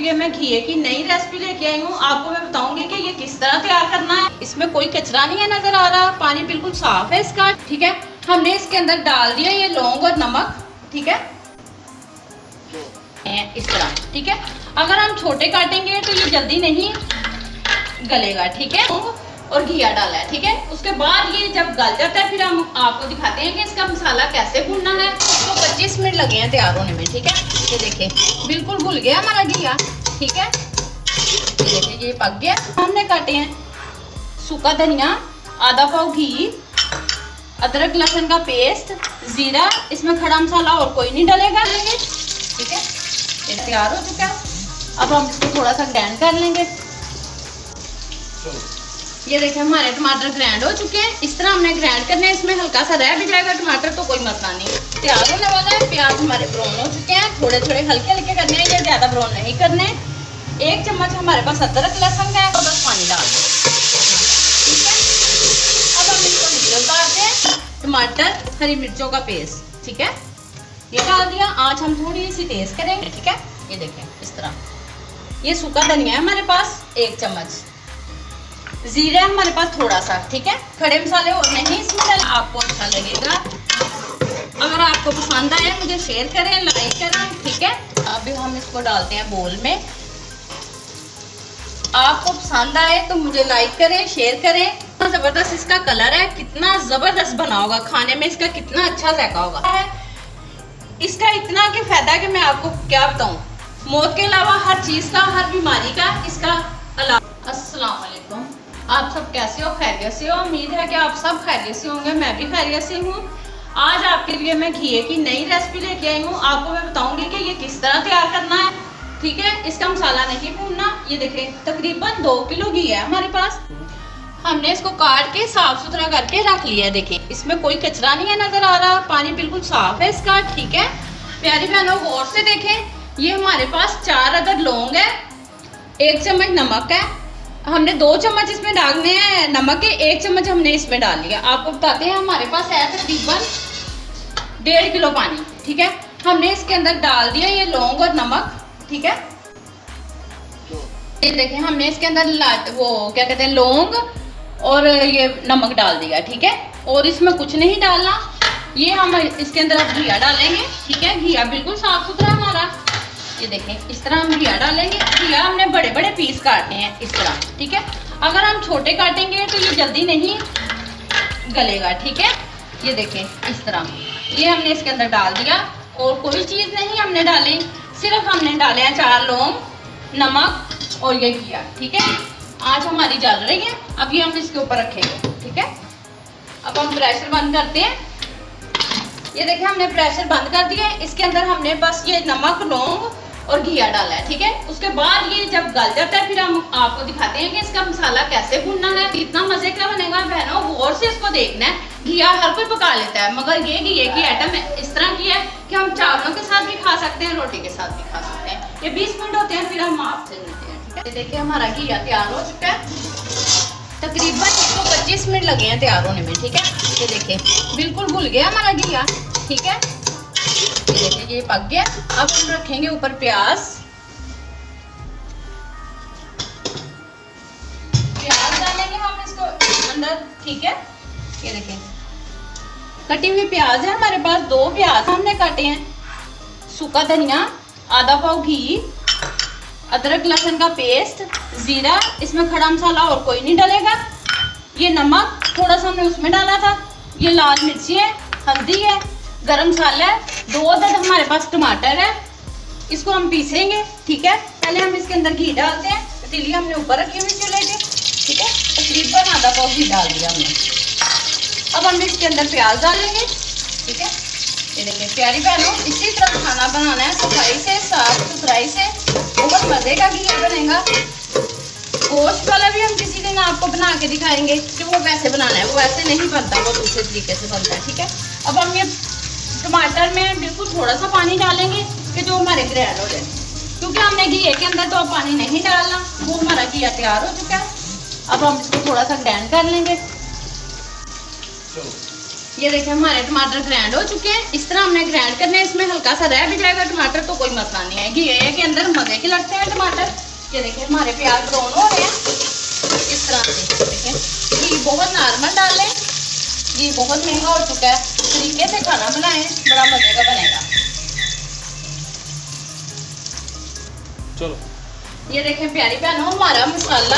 लिए मैं घी की नई रेसिपी लेके आई हूँ। आपको मैं बताऊंगी कि ये किस तरह तैयार करना है। इसमें कोई कचरा नहीं है नजर आ रहा, पानी बिल्कुल साफ है इसका। ठीक है, हमने इसके अंदर डाल दिया ये लौंग और नमक। ठीक है, इस तरह। ठीक है, अगर हम छोटे काटेंगे तो ये जल्दी नहीं गलेगा। ठीक है, और घिया डाला है। ठीक है, उसके बाद ये जब गल जाता है फिर हम आपको दिखाते हैं कि इसका मसाला कैसे भूनना है। इसको 25 मिनट लगे हैं तैयार होने में। ठीक है, ये देखिए बिल्कुल घुल गया हमारा घिया। ठीक है, ये देखिए ये पक गया। हमने काटे हैं सूखा धनिया, आधा पाव घी, अदरक लहसुन का पेस्ट, जीरा, इसमें खड़ा मसाला और कोई नहीं डलेगा। ठीक है, ये तैयार हो चुका है। अब हम इसको थोड़ा सा ग्राइंड कर लेंगे। ये देखिए हमारे टमाटर ग्राइंड हो चुके हैं। इस तरह हमने ग्राइंड करने हैं। इसमें हल्का सा रह भी जाएगा टमाटर तो कोई मसला नहीं, तैयार होने वाला है। प्याज हमारे ब्राउन हो चुके हैं, थोड़े थोड़े हल्के हल्के करने हैं, ये ज्यादा ब्राउन नहीं करने। 1 चम्मच हमारे पास अदरक लहसुन का है और बस पानी डाल दें। ठीक है, अब हम इसको नीचे उतारते हैं। टमाटर, हरी मिर्चों का पेस्ट, ठीक है, ये डाल दिया। आँच हम थोड़ी सी तेज करेंगे। ठीक है, ये देखें इस तरह। ये सूखा धनिया है हमारे पास 1 चम्मच, जीरा हमारे पास थोड़ा सा। ठीक है, खड़े मसाले और नहीं इसमें डाल, आपको अच्छा लगेगा। अगर आपको पसंद आए मुझे शेयर करें, लाइक करें। ठीक है, अभी हम इसको डालते हैं बोल में। आपको पसंद आए तो मुझे लाइक करें, शेयर करें। कितना जबरदस्त इसका कलर है, कितना जबरदस्त बना होगा, खाने में इसका कितना अच्छा जायका होगा। इसका इतना के फायदा कि मैं आपको क्या बताऊं। मौत के अलावा हर चीज का, हर बीमारी का इसका अलावा। अस्सलाम वालेकुम, आप सब कैसे हो? खैरियत से हो? उम्मीद है कि आप सब खैरियत से होंगे। मैं भी खैरियत से हूँ। आज आपके लिए मैं घी की नई रेसिपी लेके आई हूँ। आपको मैं बताऊंगी कि ये किस तरह तैयार करना है। ठीक है, इसका मसाला नहीं भूनना। ये देखें तकरीबन 2 किलो घी है हमारे पास। हमने इसको काट के साफ सुथरा करके रख लिया है। देखिए इसमें कोई कचरा नहीं है नजर आ रहा, पानी बिल्कुल साफ है इसका। ठीक है, प्यारी बहनों गौर से देखें। ये हमारे पास 4 अदद लौंग है, 1 चम्मच नमक है। हमने 2 चम्मच इसमें डालने हैं नमक के, 1 चम्मच हमने इसमें डाल लिया। आपको बताते हैं हमारे पास है तकरीबन 1.5 किलो पानी। ठीक है, हमने इसके अंदर डाल दिया ये लौंग और नमक। ठीक है, ये देखें हमने इसके अंदर वो क्या कहते हैं लौंग और ये नमक डाल दिया। ठीक है, और इसमें कुछ नहीं डालना। ये हम इसके अंदर अब घिया डालेंगे। ठीक है, घिया बिल्कुल साफ सुथरा हमारा। ये देखें इस तरह हम घिया डालेंगे। घिया हमने बड़े बड़े पीस काटने हैं इस तरह। ठीक है, अगर हम छोटे काटेंगे तो ये जल्दी नहीं गलेगा। ठीक है, ये देखें इस तरह। ये हमने इसके अंदर डाल दिया और कोई चीज़ नहीं हमने डाली, सिर्फ हमने डाले हैं 4 लौंग, नमक और ये घिया। ठीक है, आज हमारी जल रही है। अब ये हम इसके ऊपर रखेंगे। ठीक है, अब हम प्रेशर बंद करते हैं। ये देखिए हमने प्रेशर बंद कर दिया है। इसके अंदर हमने बस ये नमक, लौंग और घिया डाला है। ठीक है, उसके बाद ये जब गल जाता है फिर हम आपको दिखाते हैं कि इसका मसाला कैसे भूनना है। इतना मजे का बनेगा बहनों, गौर से इसको देखना है। घिया हर कोई पका लेता है, मगर ये घिये की आइटम इस तरह की है कि हम चावलों के साथ भी खा सकते हैं, रोटी के साथ भी खा सकते हैं। ये 20 मिनट होते हैं, फिर हम आपसे मिलते हैं। ठीक है, देखिए हमारा घिया तैयार हो चुका है। तकरीबन इसको 25 मिनट लगे हैं तैयार होने में। ठीक है, ये देखिए बिल्कुल घुल गया हमारा घिया। ठीक है, ये देखिए ये पक गया। अब हम रखेंगे ऊपर प्याज डालेंगे हम इसको अंदर। ठीक है, ये देखिए कटी हुई प्याज है हमारे पास, 2 प्याज हमने काटे हैं। सूखा धनिया, आधा पाव घी, अदरक लहसुन का पेस्ट, जीरा, इसमें खड़ा मसाला और कोई नहीं डलेगा। ये नमक थोड़ा सा हमने उसमें डाला था। ये लाल मिर्ची है, हल्दी है, गरम मसाला है, 2 अदद हमारे पास टमाटर है। इसको हम पीसेंगे। ठीक है, पहले हम इसके अंदर घी डालते हैं। पतीली हमने ऊपर रखी हुई चूल्हे के। ठीक है, तकरीबन आधा पाव घी डाल दिया हमने। अब हम इसके अंदर प्याज डालेंगे। ठीक है, ये देखिए प्यारी बहनों इसी तरह खाना बनाना है, सफाई से, साफ सुथराई से। बहुत मजे का घी बनेगा। गोश्त वाला भी हम किसी दिन आपको बना के दिखाएंगे कि वो कैसे बनाना है। वो ऐसे नहीं बनता, वो दूसरे तरीके से बनता है। ठीक है, अब हम ये टमाटर में बिल्कुल थोड़ा सा पानी डालेंगे कि जो हमारे ग्रैंड हो जाए, क्योंकि हमने घी के अंदर तो अब पानी नहीं डालना। वो हमारा घिया तैयार हो चुका है। अब हम इसको थोड़ा सा ग्राइंड कर लेंगे। ये देखिए हमारे टमाटर ग्राइंड हो चुके हैं। इस तरह हमने ग्राइंड करने, इसमें हल्का सा रह भी जाएगा टमाटर तो कोई मसला नहीं है। घी के अंदर मजे के लगते हैं टमाटर। ये देखिए हमारे प्याज ब्राउन हो रहे हैं इस तरह से। देखिए घी बहुत नॉर्मल डालें, घी बहुत महंगा हो चुका है। तरीके से खाना बनाएं, बड़ा मजे का बनेगा। चलो ये देखें प्यारी बहनों, हमारा मसाला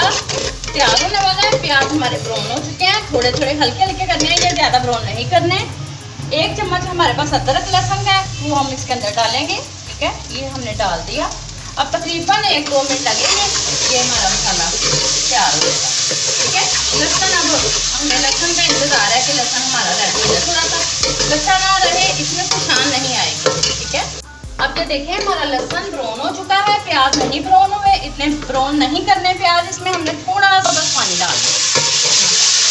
तैयार होने वाला है। प्याज हमारे ब्राउन हो चुके हैं, थोड़े थोड़े हल्के हल्के करने हैं, ये ज़्यादा ब्राउन नहीं करने। 1 चम्मच हमारे पास अदरक लहसुन है, वो हम इसके अंदर डालेंगे। ठीक है, ये हमने डाल दिया। अब तकरीबन 1-2 मिनट लगेंगे, ये हमारा मसाला तैयार हो जाएगा। ठीक है, लहसुन अब हमने लहसुन का इंतज़ार है कि लहसुन हमारा रेड हो जाए। थोड़ा सा लच्छा ना रहे, इसमें खुशान नहीं आएगी। ठीक है, अब ये देखें हमारा लहसुन ब्राउन हो चुका है, प्याज नहीं ब्राउन हुए। इतने ब्राउन नहीं करने प्याज, इसमें हमने थोड़ा सा बस पानी डाल दिया।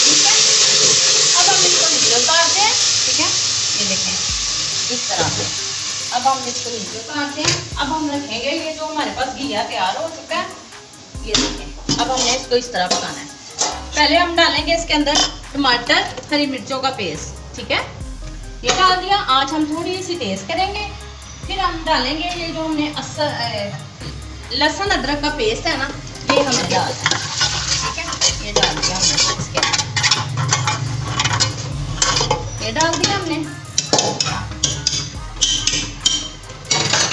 ठीक है, अब हम इसको नीचे उतारते हैं। ठीक है, ये देखें इस तरह से। अब हम इसको नीचे उतारते हैं। अब हम रखेंगे ये जो हमारे पास घिया तैयार हो चुका है, ये देखें। अब हमने इसको इस तरह पकाना है। पहले हम डालेंगे इसके अंदर टमाटर, हरी मिर्चों का पेस्ट। ठीक है, ये डाल दिया। आँच हम थोड़ी सी तेज करेंगे। फिर हम डालेंगे ये जो हमने लहसुन अदरक का पेस्ट है ना, ये हमें डालना है। ठीक है, ये डाल दिया हमने इसके अंदर, ये डाल दिया हमने।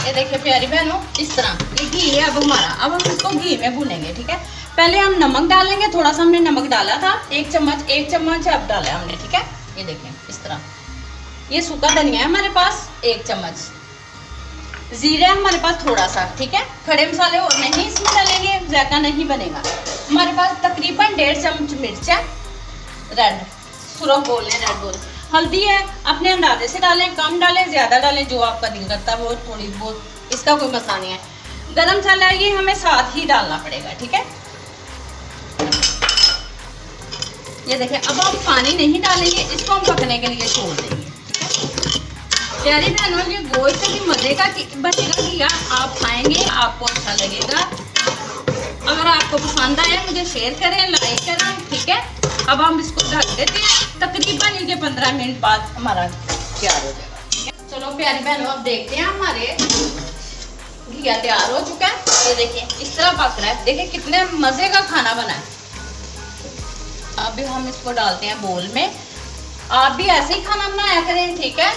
ये देखिए प्यारी बहनों, इस तरह ये घी है अब हमारा। अब हम इसको घी में भूनेंगे। ठीक है, पहले हम नमक डालेंगे, थोड़ा सा हमने नमक डाला था, 1 चम्मच अब डाला है हमने। ठीक है, ये देखें इस तरह। ये सूखा धनिया है हमारे पास 1 चम्मच, जीरा हमारे पास थोड़ा सा। ठीक है, खड़े मसाले और नहीं इसमें डालेंगे, जायका नहीं बनेगा। हमारे पास तकरीबन 1.5 चम्मच मिर्च है, रेड सुरख बोल लें, रेड बोल। हल्दी है, अपने अंदाजे से डालें, कम डालें ज़्यादा डालें, जो आपका दिल करता है वो थोड़ी बहुत, इसका कोई मसला नहीं है। गरम मसाला ये हमें साथ ही डालना पड़ेगा। ठीक है, ये देखिए अब हम पानी नहीं डालेंगे, इसको हम पकने के लिए छोड़ देंगे। प्यारी बहनों, ये गोश्त की मजे का बनेगा घिया, आप खाएंगे आपको अच्छा लगेगा। अगर आपको पसंद आए मुझे शेयर करें, लाइक करें। ठीक है, अब हम इसको ढक देते हैं। तकरीबन इनके 15 मिनट बाद हमारा तैयार हो जाएगा। चलो प्यारी बहनों, अब देखते हैं हमारे घिया तैयार हो चुका है। ये देखिए इस तरह पक रहा है। देखिए कितने मजे का खाना बना है। अभी हम इसको डालते हैं बोल में। आप भी ऐसे ही खाना बनाया करें। ठीक है,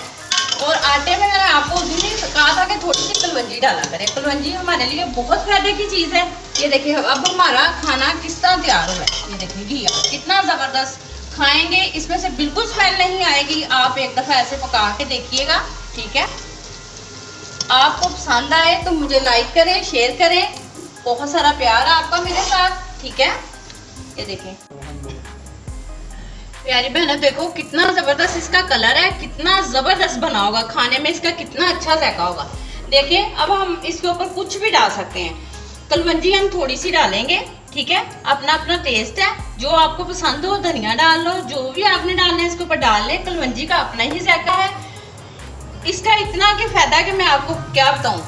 और आटे में मैंने आपको उस दिन कहा था कि थोड़ी सी कलवंजी डाला करें। कलवंजी हमारे लिए बहुत फायदे की चीज़ है। ये देखिए अब हमारा खाना किस तरह तैयार हुआ है। ये देखिए घिया कितना ज़बरदस्त, खाएंगे इसमें से बिल्कुल स्मेल नहीं आएगी। आप एक दफ़ा ऐसे पका के देखिएगा। ठीक है, आपको पसंद आए तो मुझे लाइक करें, शेयर करें। बहुत सारा प्यार है आपका मेरे साथ। ठीक है, ये देखें प्यारी बहनों, देखो कितना जबरदस्त इसका कलर है, कितना जबरदस्त बना होगा, खाने में इसका कितना अच्छा जायका होगा। देखिए अब हम इसके ऊपर कुछ भी डाल सकते हैं। कलवंजी हम थोड़ी सी डालेंगे। ठीक है, अपना अपना टेस्ट है, जो आपको पसंद हो धनिया डाल लो, जो भी आपने डालना है इसके ऊपर डाल लें। कलवंजी का अपना ही जायका है। इसका इतना कि फायदा कि मैं आपको क्या बताऊं।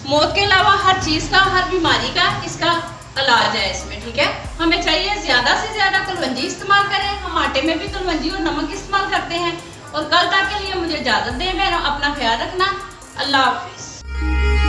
मौत के अलावा हर चीज का, हर बीमारी का इसका इलाज है इसमें। ठीक है, हमें चाहिए ज्यादा से ज्यादा कलवंजी इस्तेमाल करें। हम आटे में भी कलवंजी और नमक इस्तेमाल करते हैं। और कल तक के लिए मुझे इजाजत दें बहनों, अपना ख्याल रखना। अल्लाह हाफिज।